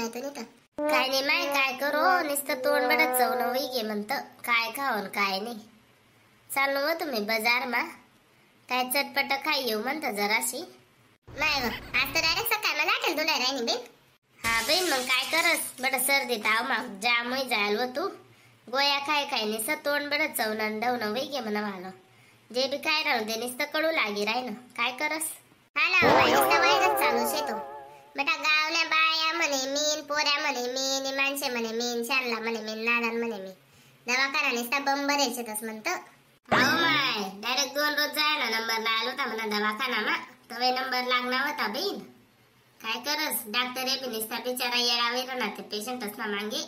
माय तुम्ही तर काय नाही माय काय करू नुसतं तोंड बडत चवणं वही घे म्हणतं काय खावं काय नाही. चाललो हो तुम्ही बाजार मा काय चटपट खाई येऊ म्हणतं जराशी. नाही आज तर डायरेक्ट सकाळ मला आठवण तुला राहिनी बेन. हा बहीण मग काय करस बड सर्दी ताव मग जामही जायल व तू गोया खाय खाय नुसतं तोंड बडत चवणं डवणं वही घे म्हणा मला जे बी काय राहू दे नुसतं कडू लागी राही ना काय करस. हा ना नुसतं वयच चालू शेतो बेटा गावल्या बाया म्हणे मीन पोऱ्या म्हणे मीन माणसे म्हणे मीन शानला म्हणे मीन नादान म्हणे मी दवाखाना नुसता बंबर यायचेतच म्हणतं. हो माय डायरेक्ट 2 रोज जायला नंबर लागलो होता म्हणा दवाखाना मा तवे नंबर लागणार होता बहीण. काय करस डॉक्टर हे बी नुसता बिचारा येळावे ना ते पेशंटच ना मागे.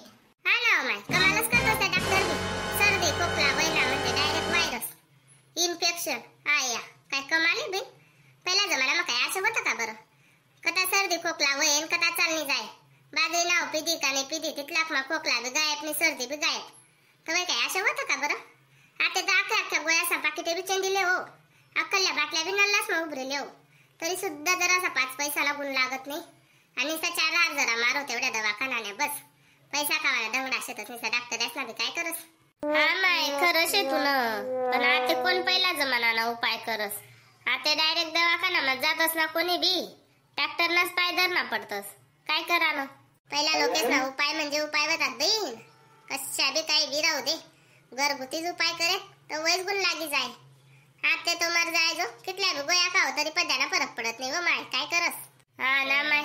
हा ना माय कमालच करत असते डॉक्टर बी सर्दी खोकला वैला म्हणजे डायरेक्ट व्हायरस इन्फेक्शन आया काय कमाल बे. पहिला जमाना काय असं होतं का बरं कथा सर्दी खोकला वयन कथा चालणी जाय बाजरी नाव पिधी का नाही पिधी तिथलाक मा खोकला बी गायब नाही सर्दी बी गायब तर काय असं होतं का बरं. आता तर अख्ख्या गोळ्या पाकिटे बी चेंदिले हो अक्कल्या बाटल्या बी नल्लाच मग उभरेले हो तरी सुद्धा जरासा 5 पैसा लागून लागत नाही आणि 4 जरा मारो तेवढ्या दवाखान्याने बस पैसा खावायला दंगडा शेतच निसा डॉक्टर असला बी काय करस. हा माय खरं शेतू ना पण आता कोण पहिला जमाना उपाय करस आता डायरेक्ट दवाखाना मध्ये जातस ना कोणी बी डॉक्टरनाच पाय धरणा पडतस काय करा ना. पहिला लोकेस ना उपाय म्हणजे उपाय होतात बहीण कशा बी काही बी राहू दे घरगुतीच उपाय करे तर वयच गुण लागी जाय. आता तो मर जाय जो कितल्या बी गोया खाव तरी पद्याना फरक पडत नाही व माय काय करस. हा ना माय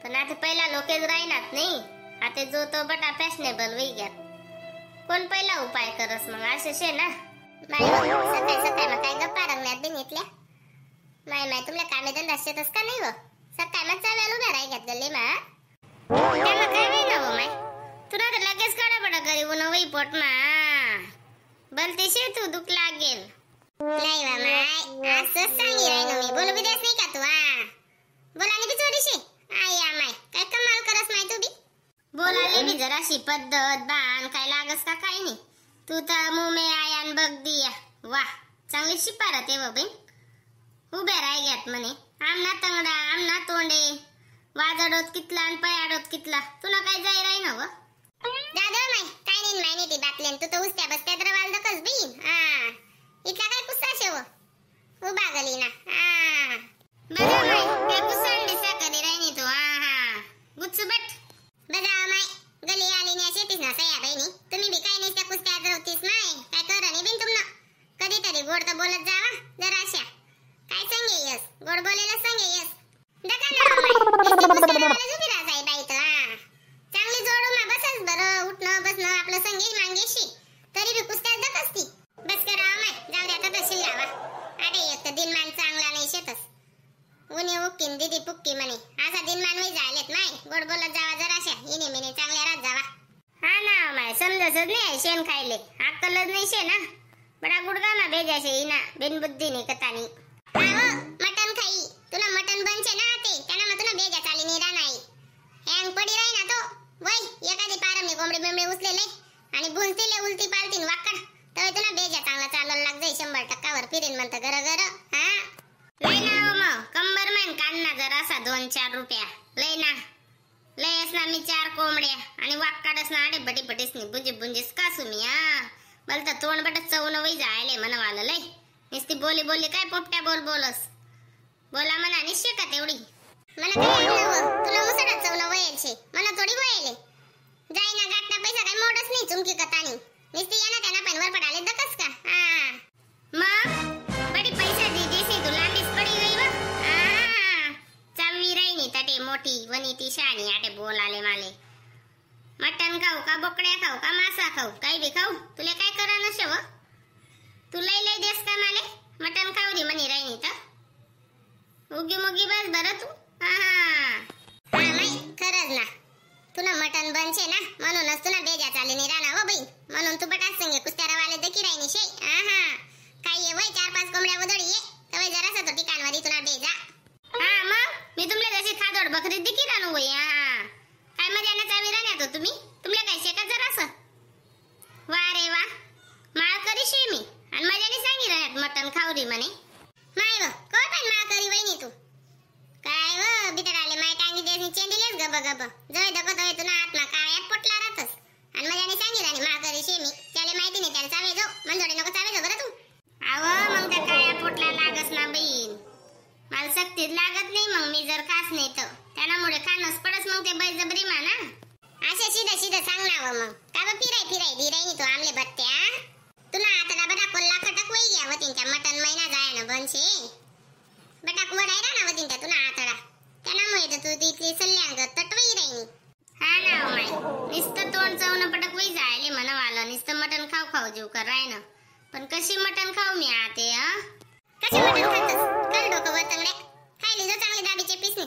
पण आता पहिला लोकेच राहिनात नाही आता जो तो बटा फॅशनेबल वही घ्या कोण पहिला उपाय करस मग असे शे ना. माय सकाळ सकाळ मग काय गप्पा रंगण्यात बी नेतल्या माय माय तुमल्या कामे धंदा शेतस का नाही व सकाळ मग चाव्याल उभ्या राही घेत गल्ली मा त्याला काय नाही ना माय तुला तर लगेच काढा पडा घरी ऊन वही पोट मा बलते शे तू दुख लागेल. नाही वा माय असंच सांगी राही ना मी बोलू बी देस नाही का तू बोलाने बी चोरीशे आया माय काय कमाल करस माय तू बी बोलाले बी जराशी पद्धत बाण काय लागस का काही नाही तू तर मुंह में आयान बघ दिया वाह चांगली शिपारा ते बहीण उभ्या राय घ्यात म्हणे आमना तंगडा आमना तोंडे वाजडोत कितला आणि पयाडोत कितला तुला काय जाय राही ना व दादा माय काय नाही माय नाही ती बातल्यान तू तर उस्त्या बसत्या तर वाल दकस बीन इथला काय कुस्सा शेव उभा गली ना बघा माय काय कुसांडी साकरी राही तो गुच्चबट बघा माय गली आली ने शेतीस ना सया बहिणी तुम्ही बी काय नाही त्या कुस्त्या रवतीस माय काय कर नाही बिन तुमना कधीतरी गोड तर बोलत जावा जराशा काय संगे यस गोड बोलेला संगे यस दका ना माय नुसती कुस्त्या जुबी राजाई बाई तर चांगली जोडू मा बसस बरं उठणं बसणं आपलं संगे मांगेशी तरी बी कुस्त्या दकसती बस करा माय जाऊ द्या तर शिल्लावा अरे एक तर दिनमान चांगला नाही शेतस उनी उक्कीन दीदी पुक्की म्हणे असा दिनमान वही जायलेत माय गोड बोलत जावा जराशा इने मिने चांगल्या रात जावा. हा ना माय समजतच नाही शेण खायले अक्कलच नाही शे ना बडा गुडगा ना भेजाशे इना बिनबुद्धी ने कतानी मटन खाई तुला मटन बनचे ना ते त्याना मग तुला भेजा चाली निरा नाही हँग पडी राही ना तो वय एखादी पारमने कोंबडी बिंबडी उचलेले आणि भुलतीले उलटी पालतीन वाकड तर तुला भेजा चांगला चालला लाग जाई 100% वर फिरेन म्हणतं घर हा लय ना मग कंबर मैन काढना जरासा 2-4 रुपया लय ना लयस ना मी 4 कोंबड्या आणि वाकडास ना आडे बडी बडीस नि बुंजी बुंजीस का सुमी बलता तोंड बट चवण वही जायले मनवाला लय नुसती बोली बोली काय पोपट्या बोल बोलस बोला म्हणा निश्चय का तेवढी मला काय तुला मुसडा चवण वयाचे मला थोडी वयाले जाई ना गाठना पैसा काय मोडस नाही चुमकी कतानी नुसती याना त्याना पण वर पडाले दकस का मग बडी पैसा दी जैसे दुलांडीस पडी गई वा चावी राही नी तटे मोठी वनी ती शानी आटे बोलाले माले मटन खाऊ का बोकड्या खाऊ का मासा खाऊ काही बी खाऊ तुले काय करा नशे व तू लय लय देस का माले मटन खाऊ दी मनी राही नी तर उगी मुगी बस बरं तू माय खरंच ना तुला मटन बनचे ना म्हणूनच तुला बेजा चाली नाही राहणार व बाई म्हणून तू बटास संगे कुस्त्यारा वाले दकी राही नी शे काय ये वय 4-5 कोंबड्या उधडी ये तवे जरासा तो ठिकाणवारी तुला बेजा मग मी तुमले जशी खादोड बकरी दिकी रानू वय काय मजा ना चावी राहण्यात हो तुम्ही तुमले काय शेका जरासा वा रे वा माळ करी शे मी आणि मजाने सांगी राहण्यात मटन खावरी म्हणे माय व कोण पण माळ करी वहिनी तू काय व बितर आले माय टांगी देस आणि चेंडीलेच गब गब जय दगत होय तुना आत्मा काय पोटला राहतस आणि मजाने सांगितलं मा घरी शेमी त्याला माहिती नाही त्याला चावे जाऊ मनजोडे नको चावे जाऊ बरं तू आव मग त्या काय पोटला लागस ना बहीण मला सक्तीत लागत नाही मग मी जर खास नाही तर त्यामुळे खाणच पडस मग ते बळजबरी म्हणा असे सीधा सीधा सांग ना मग का बा फिराय दिराई तो आमले बत्त्या तुला आता बडा कोल्ला खटक वई गया वतींच्या मटन महिना जाया ना बनशे बटा कुवडाय ना वतींच्या तुला आतडा त्यामुळे तर तू तिथली सल्ल्यांग तटवई राहिनी हा ना माय नुसतं तोंड चावणं पटक वई जायले म्हणवालं नुसतं मटन खाऊ खाऊ जीव कर रायनं पण कशी मटन खाऊ मी आते कशी मटन खातस कर डोकं वतंगड्या खायली जो चांगली दाबीचे पीसने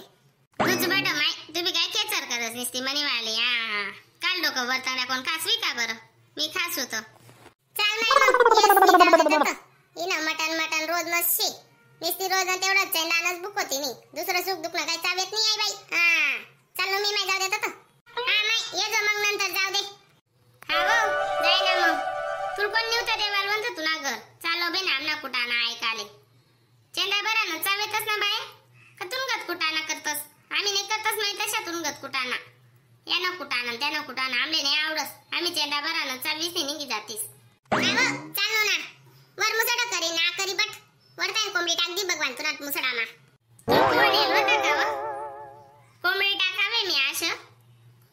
तुझ बेटा माय तुम्ही काय खेचर करस नुसती मनीवाली काल डोकं वरताड्या कोण खासवी का बरं मी खास होतो चाल नाही मग मटन रोज नसशी नुसती रोज तेवढंच आहे नानच बुक होती नाही दुसरं सुख दुखणं काही चावेत नाही आहे बाई चल मी माय जाऊ देत माय ये जो मग नंतर जाऊ दे हा हो जाय ना मग तुला कोण निवता देवाल म्हणतो तुला घर चालो बे नामना कुटाना ऐकाले चेंडा बरा ना चावेतच ना बाय का तुनगत कुटाना करतस आम्ही नाही करतस नाही तशातून गत कुटाना यानं कुटाना त्यानं कुटाना आमले नाही आवडस आम्ही चेंडा बरा ना चावीस निघी जातीस चाललो ना वर मुसडा करी ना करी बट वरता कोंबडी टाक दी भगवान तुला मुसडा मा कोणी होता का व कोंबडी टाकावे मी आशा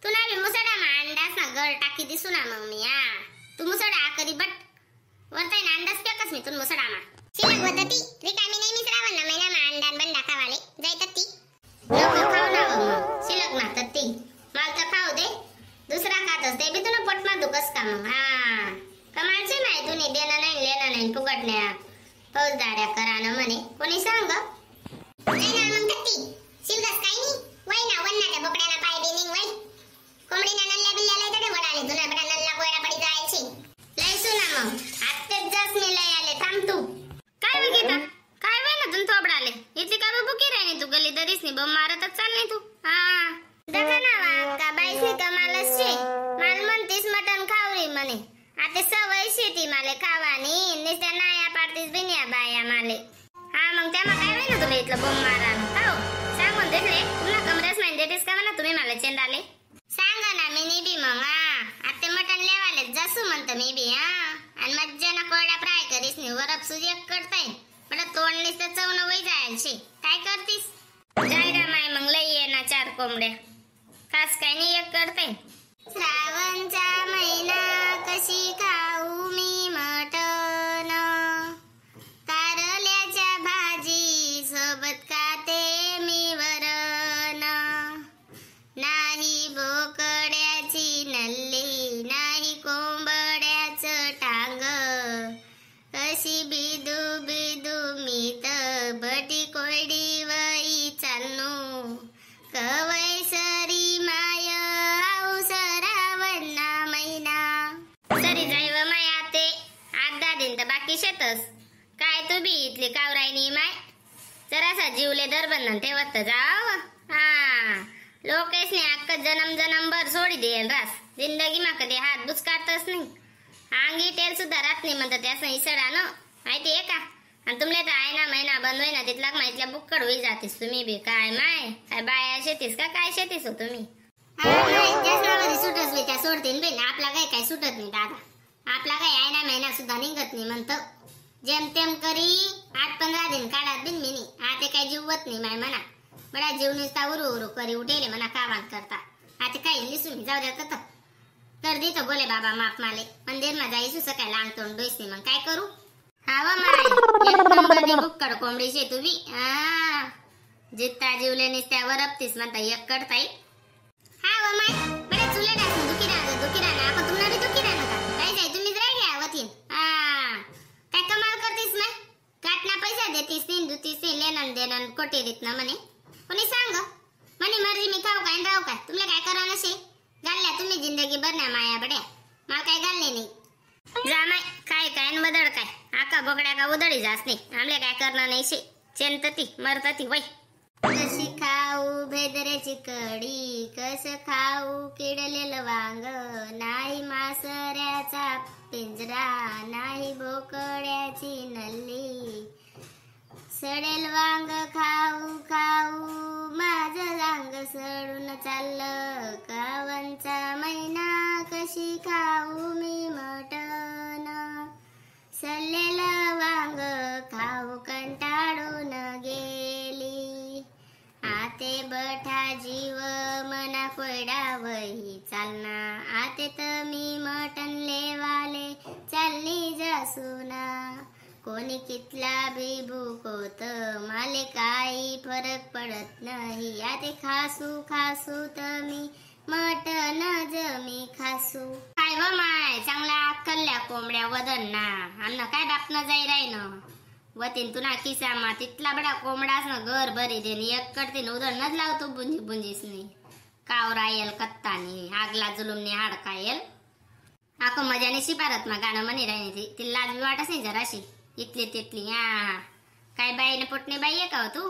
तुला बी मुसडा मा अंडास ना घर टाकी दिसू ना मग मी तू मुसडा करी बट वरता ना अंडास पेकस मी तुन मुसडा मा शिलक वदती रिकामी नाही मिसरावन ना महिना मा अंडान बंडा खावाले जाय तत्ती नको खाऊ ना मग शिलक ना तत्ती माल तर खाऊ दे दुसरा खातस ते बी तुला पोटमा दुखस का मग कमालचे माय तुने देणं नाही लेणं नाही फुगटण्या फौजदाऱ्या करानं म्हणे कोणी सांग नाही ना मग तत्ती शिलगस काही नाही वय ना वन्नाच्या बोकड्याला पाय देनिंग वय कोंबडीना नल्ल्या बिल्ल्याला तडे वडाले तुला बडा नल्ला कोयडा पडी जायची लय सुना मग आत्तेच जास मी लय आले थांब तू काय विकेता काय वय ना तुन थोबडाले इथली का बुकी राहिनी तू गली दरीस नि बम मारतच चाल नाही तू दखा नावा का बाईसनी कमालच शे माल म्हणतीस मटन खावरी म्हणे आता सवय शेती माले खावानी नुसत्या नाया पाडतीस बिन्या बाया माले मग त्या मग काय वय ना तुला इथलं बम मारा खाऊ सांगून देतले तुला कमरेस माहिती देतेस का म्हणा तुम्ही मला चेंडाले सांगा ना मी नाही बी मग आता मटन लेवाले जसू म्हणतो मी बी आणि मज्जाना कोरडा फ्राय करीस नि वरप सुजी करताय मला तोंड नुसतं चवण वय जायची काय करतीस जायरा माय मग लई ये ना 4 कोंबड्या खास काय नाही एक करताय श्रावणचा महिना कशी खाऊ मी मटन कारल्याच्या भाजी सोबत खाते मी वरण नाही बोकड्याची नल्ली नाही कोंबड्याचं टांग कशी बिदू बिदू मी तर बटी कोरडी वई चालनो कवय सरी माय सरावणा महिना सरी जाईव माय आते 8-10 दिन तर बाकी शेतस काय तू बी इथली कावरायनी माय जरासा जीवले दरबंधन ठेवत जाव लोकेशने अक्क जन्म भर सोडी देईल रास जिंदगी मा कधी हात बुचकारतच नाही अंगी टेल सुद्धा राहत नाही म्हणतात त्यास इसडा न माहिती आहे का आणि तुमले तर आयना महिना बंद होईना तिथला माहितल्या बुक्कड होई जातीस तुम्ही बी काय माय काय बाया शेतीस का काय शेतीस हो तुम्ही सुटच बी त्या सोडतीन बी आपला काय सुटत नाही दादा आपला काय आयना महिना सुद्धा निघत नाही म्हणतो जेमतेम करी 8-15 दिन काढात बिन मी नाही आता काय जीवत नाही माय म्हणा बडा जीव नुसता उरू करी उठेले म्हणा कावान करता आता काही निसून जाऊ देत तर दे बोले बाबा माप माले मंदिर मा जाईसू सकाळी अंगतोंड डोसनी मग काय करू हावा माय एक नंबरनी बुक्कड कोंबडी शे तू बी जित्ता जीवले निस्त्या वरपतीस म्हणता एक कडताई हावा माय बडे चुले डास दुखी राना आपण तुम्हाला बी दुखी राना का काय जाय तुम्ही राहिल्या वतीन काय कमाल करतीस माय काटना पैसा देतीस तीन दुतीस लेनन देनन कोटी रीतना म्हणे कोणी सांग म्हणे मर्जी मी खाऊ काय राहू काय तुमले काय करा नसे गाल्ल्या तुम्ही जिंदगी भर ना माया बड्या मला काय गाल्ले नाही जा माय काय काय बदड काय आका बगड्या का उदळी जास नाही आमले काय करणं नाही शे चेंतती मरतती वय कशी खाऊ भेदऱ्याची कढी कस खाऊ किडलेलं वांग नाही मासऱ्याचा पिंजरा नाही बोकड्याची नल्ली सडेल वांग खाऊ खाऊ माझं रांग सडून चाललं कावंचा महिना कशी खाऊ मी मटण सल्लेलं वांग खाऊ कंटाळून गेली आते बठा जीव मना कोयडावही चालना आते तर मी मटण लेवाले चालली जासूना कोणी कितला बी भूकोत माले काही फरक पडत नाही आते खासू तर मी मटण जमी खासू काय व माय चांगला अक्कल्या कोंबड्या वदन ना आमना काय बापनं जाई राहीन वतीन तुना किसामा तिथला बडा कोंबडास ना घर भरी देनी एक कडतीन उधळणच लावतो बुंजी बुंजीसनी कावरा येल कत्तानी आगला जुलुमनी हाडका येल आको मजाने शिपारत मा गाणं म्हणी राहिनी ती लाज बी वाटस नाही जराशी इथली तिथली काय बाईने पोटणी बाई आहे का हो तू?